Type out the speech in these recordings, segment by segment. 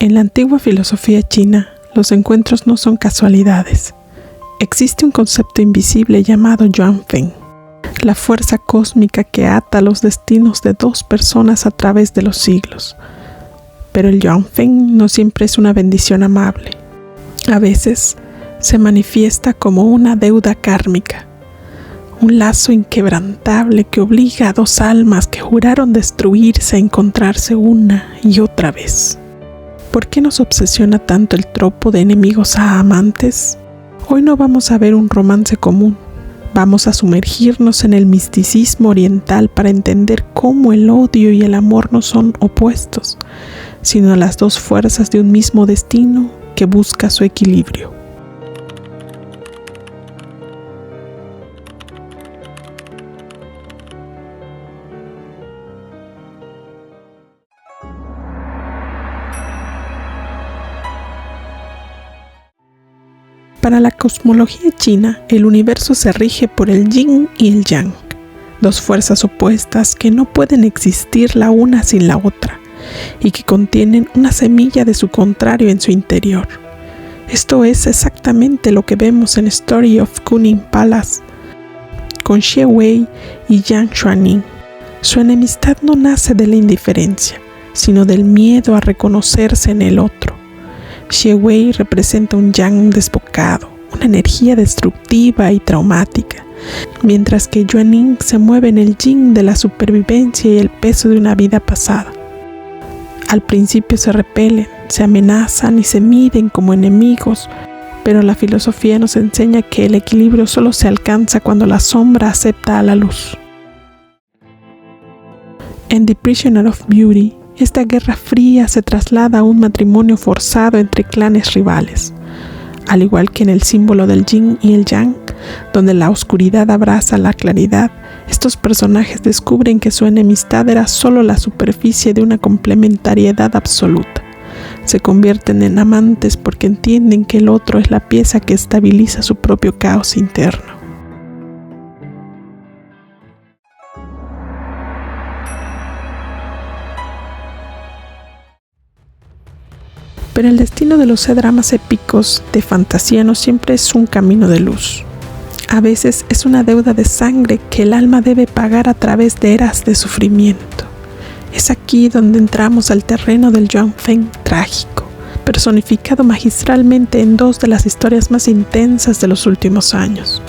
En la antigua filosofía china, los encuentros no son casualidades. Existe un concepto invisible llamado Yuanfeng, la fuerza cósmica que ata los destinos de dos personas a través de los siglos. Pero el Yuanfeng no siempre es una bendición amable. A veces se manifiesta como una deuda kármica, un lazo inquebrantable que obliga a dos almas que juraron destruirse a encontrarse una y otra vez. ¿Por qué nos obsesiona tanto el tropo de enemigos a amantes? Hoy no vamos a ver un romance común. Vamos a sumergirnos en el misticismo oriental para entender cómo el odio y el amor no son opuestos, sino las dos fuerzas de un mismo destino que busca su equilibrio. Para la cosmología china, el universo se rige por el yin y el yang, dos fuerzas opuestas que no pueden existir la una sin la otra, y que contienen una semilla de su contrario en su interior. Esto es exactamente lo que vemos en Story of Kunning Palace, con Xie Wei y Yang Xuanning. Su enemistad no nace de la indiferencia, sino del miedo a reconocerse en el otro. Xie Wei representa un yang desbocado, una energía destructiva y traumática, mientras que Xuanning se mueve en el yin de la supervivencia y el peso de una vida pasada. Al principio se repelen, se amenazan y se miden como enemigos, pero la filosofía nos enseña que el equilibrio solo se alcanza cuando la sombra acepta a la luz. En The Prisoner of Beauty, esta guerra fría se traslada a un matrimonio forzado entre clanes rivales. Al igual que en el símbolo del yin y el yang, donde la oscuridad abraza la claridad, estos personajes descubren que su enemistad era solo la superficie de una complementariedad absoluta. Se convierten en amantes porque entienden que el otro es la pieza que estabiliza su propio caos interno. Pero el destino de los C-dramas épicos de fantasía no siempre es un camino de luz. A veces es una deuda de sangre que el alma debe pagar a través de eras de sufrimiento. Es aquí donde entramos al terreno del Yuanfeng trágico, personificado magistralmente en dos de las historias más intensas de los últimos años,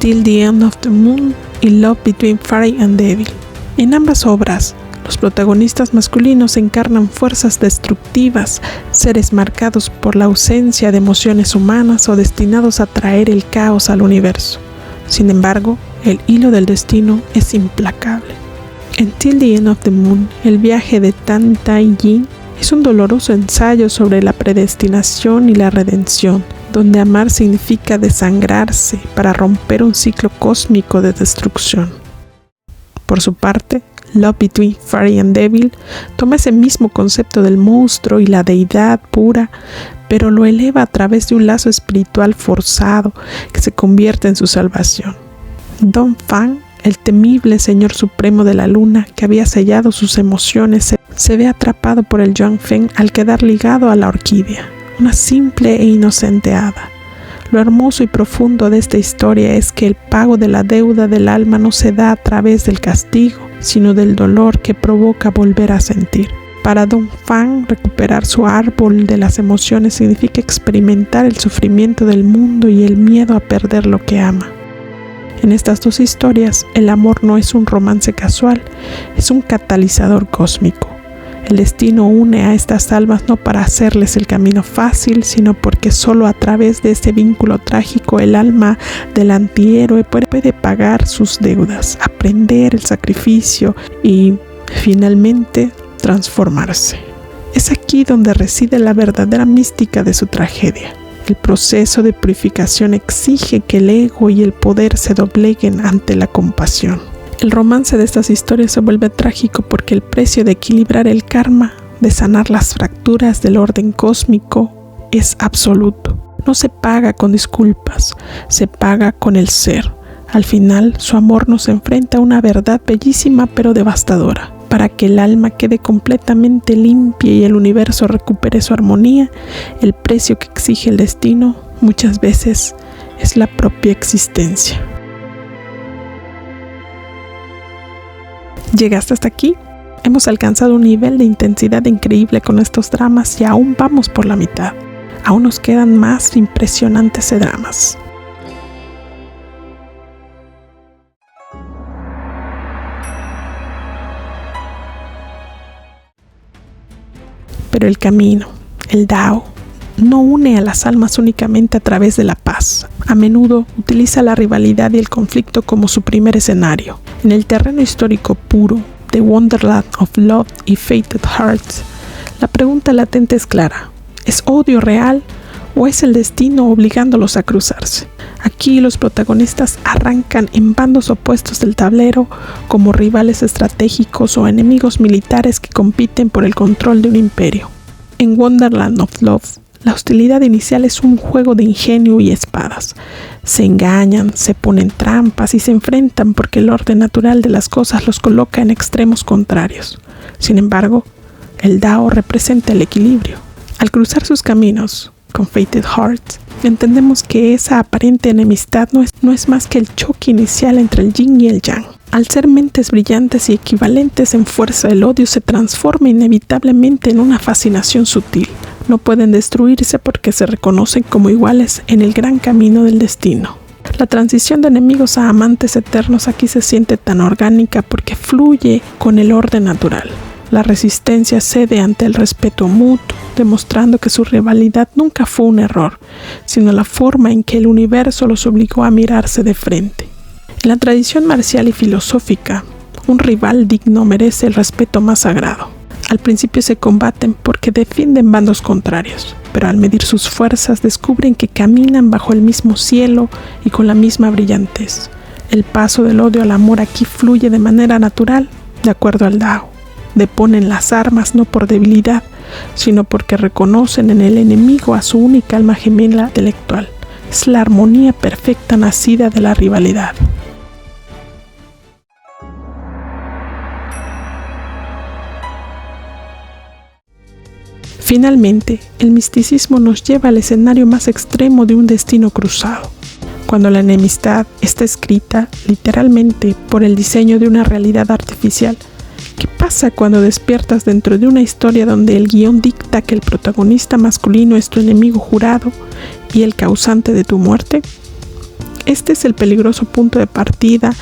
Till the End of the Moon y Love Between Fairy and Devil. En ambas obras, los protagonistas masculinos encarnan fuerzas destructivas, seres marcados por la ausencia de emociones humanas o destinados a traer el caos al universo. Sin embargo, el hilo del destino es implacable. En Till the End of the Moon, el viaje de Tan Tai Yin es un doloroso ensayo sobre la predestinación y la redención, donde amar significa desangrarse para romper un ciclo cósmico de destrucción. Por su parte, Love Between Fairy and Devil toma ese mismo concepto del monstruo y la deidad pura, pero lo eleva a través de un lazo espiritual forzado que se convierte en su salvación. Dong Fang, el temible señor supremo de la luna que había sellado sus emociones, se ve atrapado por el Yuanfeng al quedar ligado a la orquídea, una simple e inocente hada. Lo hermoso y profundo de esta historia es que el pago de la deuda del alma no se da a través del castigo, sino del dolor que provoca volver a sentir. Para Dong Fang, recuperar su árbol de las emociones significa experimentar el sufrimiento del mundo y el miedo a perder lo que ama. En estas dos historias, el amor no es un romance casual, es un catalizador cósmico. El destino une a estas almas no para hacerles el camino fácil, sino porque solo a través de este vínculo trágico el alma del antihéroe puede pagar sus deudas, aprender el sacrificio y, finalmente, transformarse. Es aquí donde reside la verdadera mística de su tragedia. El proceso de purificación exige que el ego y el poder se dobleguen ante la compasión. El romance de estas historias se vuelve trágico porque el precio de equilibrar el karma, de sanar las fracturas del orden cósmico, es absoluto. No se paga con disculpas, se paga con el ser. Al final, su amor nos enfrenta a una verdad bellísima pero devastadora. Para que el alma quede completamente limpia y el universo recupere su armonía, el precio que exige el destino muchas veces es la propia existencia. ¿Llegaste hasta aquí? Hemos alcanzado un nivel de intensidad increíble con estos dramas y aún vamos por la mitad. Aún nos quedan más impresionantes dramas. Pero el camino, el Dao, no une a las almas únicamente a través de la paz. A menudo utiliza la rivalidad y el conflicto como su primer escenario. En el terreno histórico puro de Wonderland of Love y Fated Hearts, la pregunta latente es clara: ¿es odio real o es el destino obligándolos a cruzarse? Aquí los protagonistas arrancan en bandos opuestos del tablero como rivales estratégicos o enemigos militares que compiten por el control de un imperio. En Wonderland of Love, la hostilidad inicial es un juego de ingenio y espadas. Se engañan, se ponen trampas y se enfrentan porque el orden natural de las cosas los coloca en extremos contrarios. Sin embargo, el Dao representa el equilibrio. Al cruzar sus caminos con Fated Hearts, entendemos que esa aparente enemistad no es más que el choque inicial entre el yin y el yang. Al ser mentes brillantes y equivalentes en fuerza, el odio se transforma inevitablemente en una fascinación sutil. No pueden destruirse porque se reconocen como iguales en el gran camino del destino. La transición de enemigos a amantes eternos aquí se siente tan orgánica porque fluye con el orden natural. La resistencia cede ante el respeto mutuo, demostrando que su rivalidad nunca fue un error, sino la forma en que el universo los obligó a mirarse de frente. En la tradición marcial y filosófica, un rival digno merece el respeto más sagrado. Al principio se combaten porque defienden bandos contrarios, pero al medir sus fuerzas descubren que caminan bajo el mismo cielo y con la misma brillantez. El paso del odio al amor aquí fluye de manera natural, de acuerdo al Dao. Deponen las armas no por debilidad, sino porque reconocen en el enemigo a su única alma gemela intelectual. Es la armonía perfecta nacida de la rivalidad. Finalmente, el misticismo nos lleva al escenario más extremo de un destino cruzado, cuando la enemistad está escrita literalmente por el diseño de una realidad artificial. ¿Qué pasa cuando despiertas dentro de una historia donde el guión dicta que el protagonista masculino es tu enemigo jurado y el causante de tu muerte? Este es el peligroso punto de partida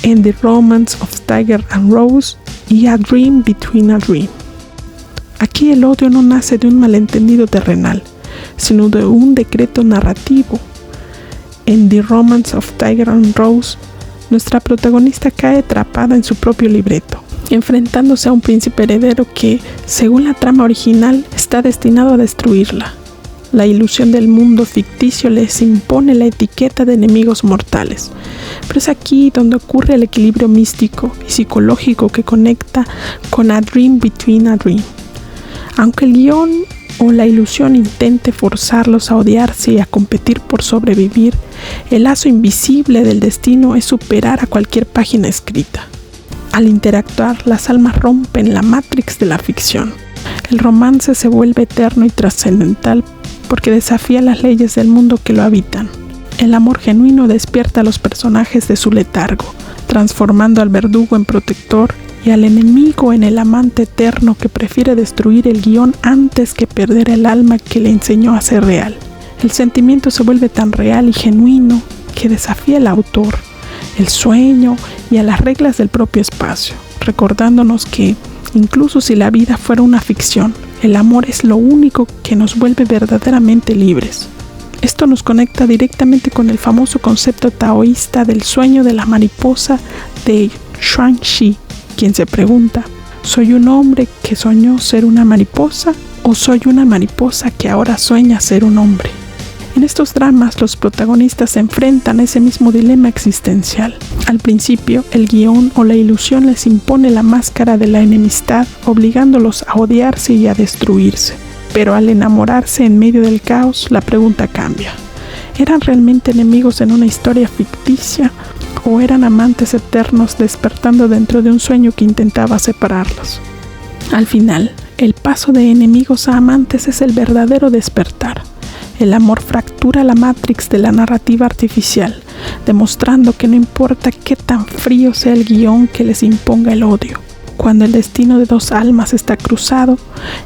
en The Romance of Tiger and Rose y A Dream Between a Dream. Aquí el odio no nace de un malentendido terrenal, sino de un decreto narrativo. En The Romance of Tiger and Rose, nuestra protagonista cae atrapada en su propio libreto, enfrentándose a un príncipe heredero que, según la trama original, está destinado a destruirla. La ilusión del mundo ficticio les impone la etiqueta de enemigos mortales, pero es aquí donde ocurre el equilibrio místico y psicológico que conecta con A Dream Between a Dream. Aunque el guión o la ilusión intente forzarlos a odiarse y a competir por sobrevivir, el lazo invisible del destino es superar a cualquier página escrita. Al interactuar, las almas rompen la matrix de la ficción. El romance se vuelve eterno y trascendental porque desafía las leyes del mundo que lo habitan. El amor genuino despierta a los personajes de su letargo, transformando al verdugo en protector y al enemigo en el amante eterno que prefiere destruir el guión antes que perder el alma que le enseñó a ser real. El sentimiento se vuelve tan real y genuino que desafía al autor, el sueño y a las reglas del propio espacio, recordándonos que, incluso si la vida fuera una ficción, el amor es lo único que nos vuelve verdaderamente libres. Esto nos conecta directamente con el famoso concepto taoísta del sueño de la mariposa de Xuanxi, quien se pregunta: ¿soy un hombre que soñó ser una mariposa o soy una mariposa que ahora sueña ser un hombre? En estos dramas los protagonistas se enfrentan a ese mismo dilema existencial. Al principio, el guión o la ilusión les impone la máscara de la enemistad, obligándolos a odiarse y a destruirse. Pero al enamorarse en medio del caos, la pregunta cambia. ¿Eran realmente enemigos en una historia ficticia o eran amantes eternos despertando dentro de un sueño que intentaba separarlos. Al final, el paso de enemigos a amantes es el verdadero despertar. El amor fractura la matrix de la narrativa artificial, demostrando que no importa qué tan frío sea el guión que les imponga el odio. Cuando el destino de dos almas está cruzado,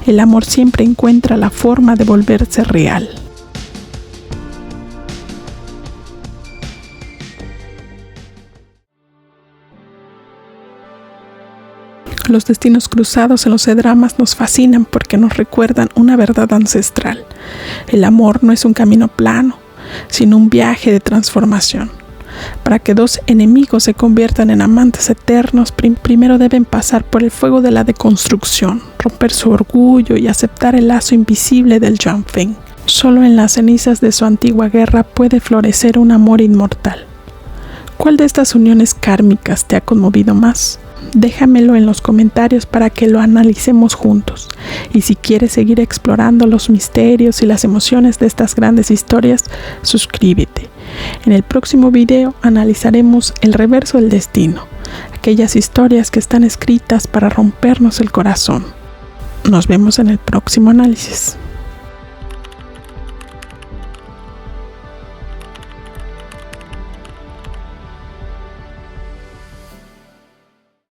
el amor siempre encuentra la forma de volverse real. Los destinos cruzados en los C-dramas nos fascinan porque nos recuerdan una verdad ancestral. El amor no es un camino plano, sino un viaje de transformación. Para que dos enemigos se conviertan en amantes eternos, primero deben pasar por el fuego de la deconstrucción, romper su orgullo y aceptar el lazo invisible del Jianfeng. Solo en las cenizas de su antigua guerra puede florecer un amor inmortal. ¿Cuál de estas uniones kármicas te ha conmovido más? Déjamelo en los comentarios para que lo analicemos juntos. Y si quieres seguir explorando los misterios y las emociones de estas grandes historias, suscríbete. En el próximo video analizaremos el reverso del destino, aquellas historias que están escritas para rompernos el corazón. Nos vemos en el próximo análisis.